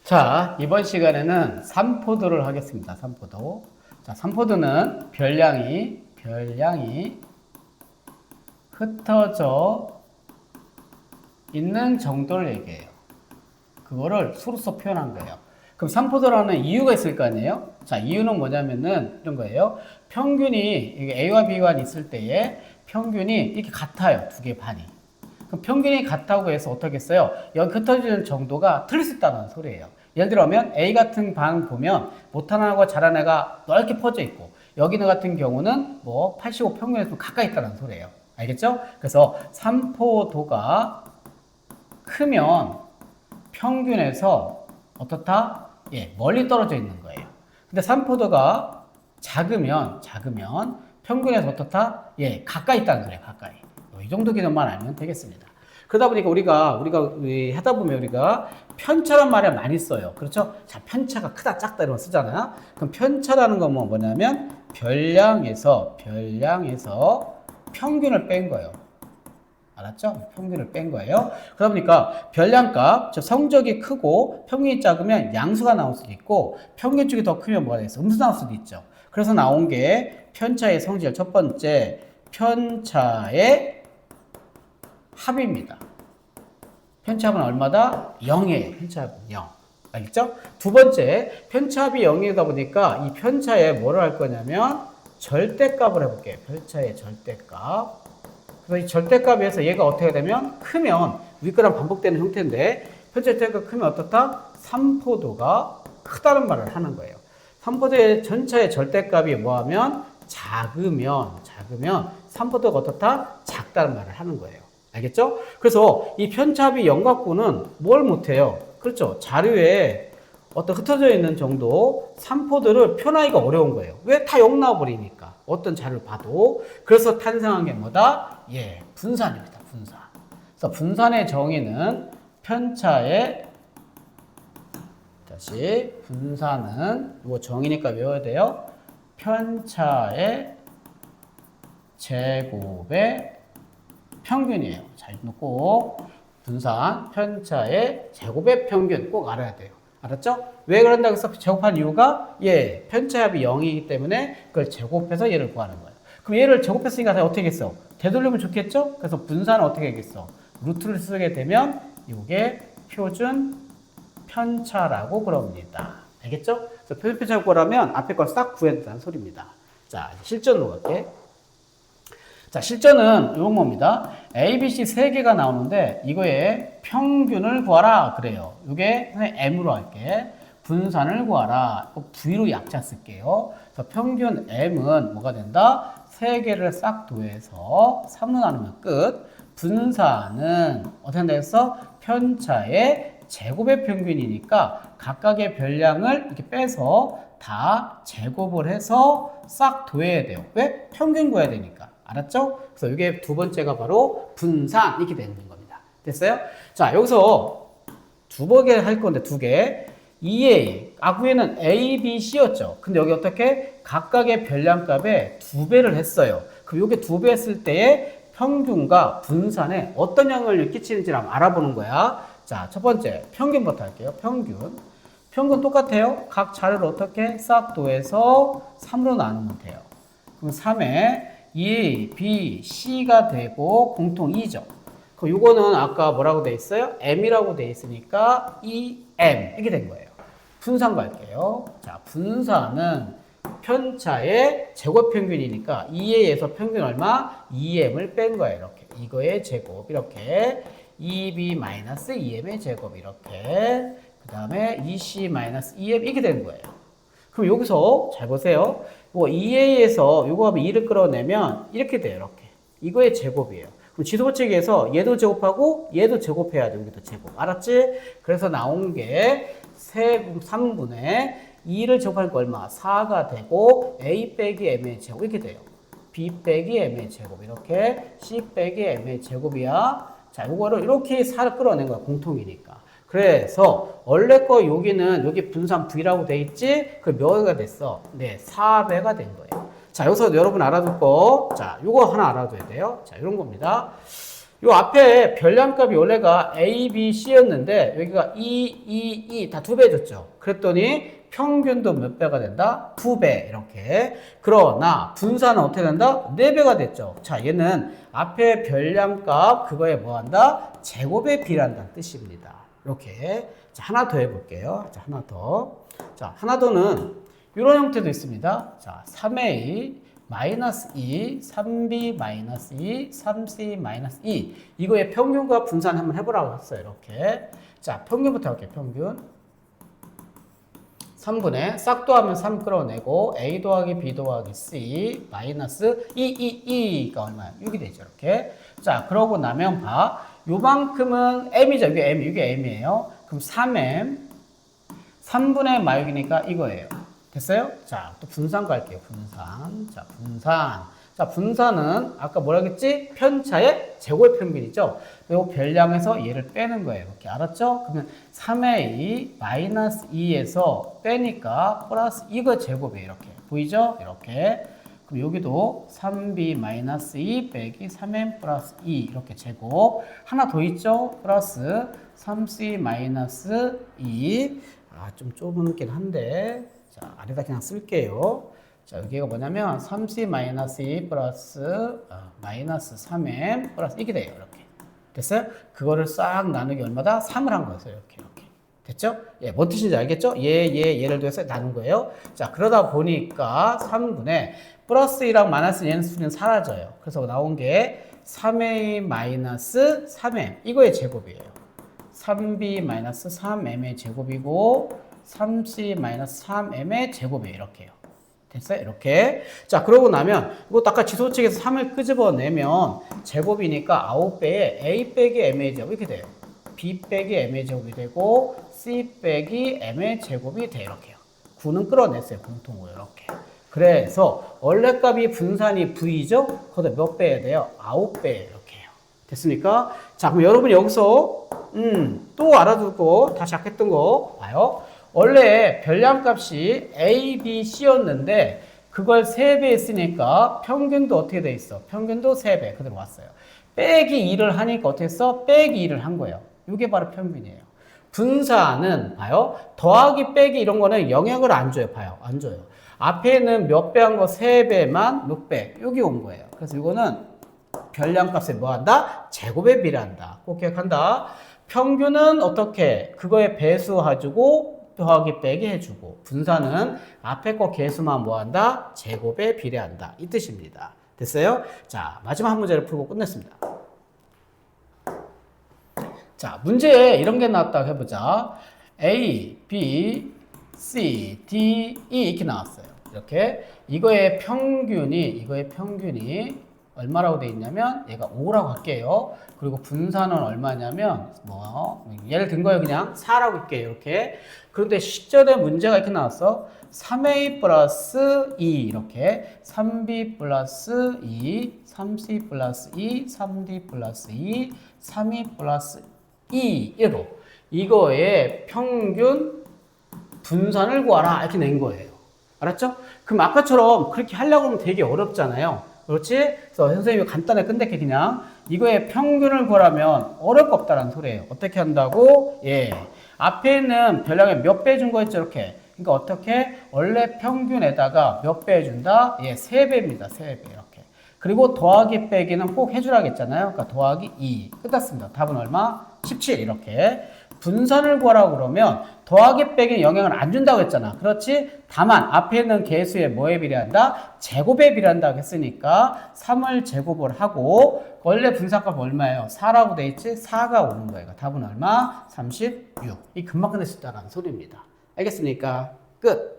자, 이번 시간에는 삼포도를 하겠습니다. 삼포도. 자, 삼포도는 별량이 흩어져 있는 정도를 얘기해요. 그거를 수로서 표현한 거예요. 그럼 삼포도라는 이유가 있을 거 아니에요? 자, 이유는 뭐냐면은 이런 거예요. 평균이 A와 B가 있을 때에 평균이 이렇게 같아요. 두 개 반이. 그럼 평균이 같다고 해서 어떻게 했어요? 여기 흩어지는 정도가 틀릴 수 있다는 소리예요. 예를 들면 A 같은 방 보면 못하는 애가 잘하는 애가 넓게 퍼져 있고 여기는 같은 경우는 뭐 85 평균에 좀 가까이 있다는 소리예요. 알겠죠? 그래서 삼포도가 크면 평균에서 어떻다? 예, 멀리 떨어져 있는 거예요. 근데 삼포도가 작으면 평균에서 어떻다? 예, 가까이 있다는 소리예요. 가까이. 이 정도 개념만 알면 되겠습니다. 그러다 보니까 우리가 하다 보면 우리가 편차란 말을 많이 써요. 그렇죠? 자, 편차가 크다, 작다 이런 거 쓰잖아요. 그럼 편차라는 건 뭐냐면 별량에서 평균을 뺀 거예요. 알았죠? 평균을 뺀 거예요. 그러다 보니까 별량값, 즉 성적이 크고 평균이 작으면 양수가 나올 수도 있고 평균 쪽이 더 크면 뭐가 되겠어? 음수 나올 수도 있죠. 그래서 나온 게 편차의 성질 첫 번째 편차의 합입니다. 편차합은 얼마다? 0이에요. 편차합은 0. 알겠죠? 두 번째, 편차합이 0이다 보니까 이 편차에 뭐를 할 거냐면 절대값을 해볼게요. 편차의 절대값. 그래서 이 절대값에서 얘가 어떻게 되면 크면 윗거랑 반복되는 형태인데 편차의 절대값 크면 어떻다? 삼포도가 크다는 말을 하는 거예요. 삼포도의 전차의 절대값이 뭐하면 작으면 삼포도가 어떻다? 작다는 말을 하는 거예요. 알겠죠? 그래서 이 편차합이 0 갖고는 뭘 못해요? 그렇죠. 자료에 어떤 흩어져 있는 정도 삼포도를 표현하기가 어려운 거예요. 왜? 다 0 나와버리니까. 어떤 자료를 봐도. 그래서 탄생한 게 뭐다? 예, 분산입니다. 분산. 그래서 분산의 정의는 편차의 분산은 이거 정의니까 외워야 돼요. 편차의 제곱의 평균이에요. 잘 놓고 분산 편차의 제곱의 평균 꼭 알아야 돼요. 알았죠? 왜 그런다고 해서 제곱한 이유가 예, 편차합이 0이기 때문에 그걸 제곱해서 얘를 구하는 거예요. 그럼 얘를 제곱했으니까 어떻게 하겠어? 되돌리면 좋겠죠? 그래서 분산은 어떻게 하겠어? 루트를 쓰게 되면 이게 표준 편차라고 그럽니다. 알겠죠? 그래서 표준 편차라고 구하면 앞에 걸 싹 구해야 된다는 소리입니다. 자, 실전으로 갈게. 자, 실전은 이런 겁니다. A, B, C 세 개가 나오는데 이거의 평균을 구하라 그래요. 이게 선생님 M으로 할게. 분산을 구하라. V로 약자 쓸게요. 그래서 평균 M은 뭐가 된다? 세 개를 싹 더해서 3로 나누면 끝. 분산은 어떻게 한다 했어? 편차의 제곱의 평균이니까 각각의 별량을 이렇게 빼서 다 제곱을 해서 싹 더해야 돼요. 왜? 평균 구해야 되니까. 알았죠? 그래서 이게 두 번째가 바로 분산 이렇게 되는 겁니다. 됐어요? 자, 여기서 두 개 할 건데 두 개. 아구에는 A, B, C였죠. 근데 여기 어떻게? 각각의 별량값에 2배를 했어요. 그럼 이게 2배 했을 때의 평균과 분산에 어떤 영향을 끼치는지를 한번 알아보는 거야. 자, 첫 번째 평균부터 할게요. 평균 똑같아요. 각 자료를 어떻게? 싹 더해서 3로 나누면 돼요. 그럼 3에 E, B, C가 되고 공통 2죠. 그럼 요거는 아까 뭐라고 돼 있어요? M이라고 돼 있으니까 EM 이렇게 된 거예요. 분산 갈게요. 자, 분산은 편차의 제곱 평균이니까 2A에서 평균 얼마? 2M을 뺀 거예요. 이렇게. 이거의 제곱 이렇게 2B-2M의 제곱 이렇게 그 다음에 2C-2M 이렇게 되는 거예요. 그럼 여기서 잘 보세요. 2A에서 요거 하면 2를 끌어내면 이렇게 돼요. 이렇게. 이거의 제곱이에요. 그럼 지도책에서 얘도 제곱하고 얘도 제곱해야 돼. 여기도 제곱. 알았지? 그래서 나온 게 3분의 2를 제곱하니까 얼마? 4가 되고 A 빼기 M의 제곱 이렇게 돼요. B 빼기 M의 제곱 이렇게 C 빼기 M의 제곱이야. 자, 요거를 이렇게 4를 끌어낸 거야. 공통이니까. 그래서 원래 거 여기는 여기 분산 V라고 돼 있지? 그 몇 배가 됐어? 네, 4배가 된 거예요. 자, 여기서 여러분 알아둘 거. 자, 요거 하나 알아둬야 돼요. 자, 이런 겁니다. 요 앞에 별량값이 원래가 A, B, C였는데 여기가 2 다 2배 줬죠. 그랬더니 평균도 몇 배가 된다? 2배 이렇게. 그러나 분산은 어떻게 된다? 4배가 됐죠. 자, 얘는 앞에 별량값 그거에 뭐한다? 제곱에 비례한다는 뜻입니다. 이렇게. 자, 하나 더 해볼게요. 자, 하나 더. 자, 하나 더는 이런 형태도 있습니다. 자, 3A 마이너스 2, 3B 마이너스 2, 3C 마이너스 2. 이거의 평균과 분산 한번 해보라고 했어요. 이렇게. 자, 평균부터 할게요. 평균. 3분의 싹도 하면 3 끌어내고 A 더하기 B 더하기 C 마이너스 2가 얼마야? 6이 되죠. 이렇게. 자, 그러고 나면 봐. 요만큼은 M이죠. 이게 M이에요. 그럼 3M 3분의 마육이니까 이거예요. 됐어요? 자, 또 분산 갈게요. 분산. 자, 분산. 자, 분산은 아까 뭐라 그랬지? 편차의 제곱의 평균이죠. 요 별량에서 얘를 빼는 거예요. 이렇게 알았죠? 그러면 3의 2 마이너스 2에서 빼니까 플러스 이거 제곱이에요. 이렇게. 보이죠? 이렇게. 그럼 여기도 3b 마이너스 2 빼기 3m 플러스 2 이렇게 제곱. 하나 더 있죠? 플러스 3c 마이너스 2. 아, 좀 좁은긴 한데. 자, 아래다 그냥 쓸게요. 자, 여기가 뭐냐면 3c-2 플러스 마이너스 3m 플러스 이게 돼요. 이렇게. 됐어요? 그거를 싹 나누기 얼마다? 3을 한 거였어요. 이렇게. 됐죠? 예, 뭔 뜻인지 알겠죠? 얘를 더해서 나눈 거예요. 자, 그러다 보니까 3분의 플러스 2랑 마이너스 얘는 수는 사라져요. 그래서 나온 게 3a 마이너스 3m 이거의 제곱이에요. 3b-3m의 제곱이고 3c-3m의 제곱이에요. 이렇게요. 됐어요? 이렇게. 자, 그러고 나면 이거 아까 지소책에서 3을 끄집어내면 제곱이니까 9배에 a 빼기 m의 제곱 이렇게 돼요. b 빼기 m의 제곱이 되고 c 빼기 m의 제곱이 돼요. 이렇게요. 9는 끌어냈어요. 공통으로 이렇게. 그래서 원래 값이 분산이 v죠? 그것도 몇 배에 돼요? 9배 이렇게요. 됐습니까? 자, 그럼 여러분 여기서 또 알아두고 다시 아까 했던 거 봐요. 원래 별량값이 A, B, C였는데 그걸 3배 했으니까 평균도 어떻게 돼 있어? 평균도 3배 그대로 왔어요. 빼기 2를 하니까 어떻게 했어? 빼기 2를 한 거예요. 이게 바로 평균이에요. 분산은 봐요. 더하기 빼기 이런 거는 영향을 안 줘요. 봐요. 안 줘요. 앞에는 몇 배 한 거 3배만 6배 여기 온 거예요. 그래서 이거는 별량값에 뭐 한다? 제곱에 비례한다. 꼭 기억한다. 평균은 어떻게? 그거에 배수해주고 더하기 빼기 해주고 분산은 앞에 거 개수만 뭐한다? 제곱에 비례한다. 이 뜻입니다. 됐어요? 자, 마지막 한 문제를 풀고 끝냈습니다. 자, 문제에 이런 게 나왔다고 해보자. A, B, C, D, E 이렇게 나왔어요. 이렇게 이거의 평균이 얼마라고 돼 있냐면 얘가 5라고 할게요. 그리고 분산은 얼마냐면 예를 든 거예요. 그냥 4라고 할게요. 이렇게. 그런데 실전에 문제가 이렇게 나왔어. 3a 플러스 2 이렇게 3b 플러스 2 3c 플러스 2 3d 플러스 2 3e 플러스 2로 이거의 평균 분산을 구하라 이렇게 낸 거예요. 알았죠? 그럼 아까처럼 그렇게 하려고 하면 되게 어렵잖아요. 그렇지? 그래서 선생님이 간단하게 끝낼게 그냥 이거의 평균을 구하려면 어려울 거 없다라는 소리예요. 어떻게 한다고? 예, 앞에 있는 별량에 몇 배 준 거 있죠? 이렇게. 그러니까 어떻게? 원래 평균에다가 몇 배 준다? 예, 3배입니다. 3배 이렇게. 그리고 더하기 빼기는 꼭 해주라고 했잖아요. 그러니까 더하기 2. 끝났습니다. 답은 얼마? 17 이렇게. 분산을 구하라고 그러면 더하기 빼기 영향을 안 준다고 했잖아. 그렇지? 다만 앞에 있는 개수에 뭐에 비례한다? 제곱에 비례한다고 했으니까 3을 제곱을 하고 원래 분산값 얼마예요? 4라고 돼 있지? 4가 오는 거예요. 답은 얼마? 36. 이 금방 끝낼 수 있다는 소리입니다. 알겠습니까? 끝.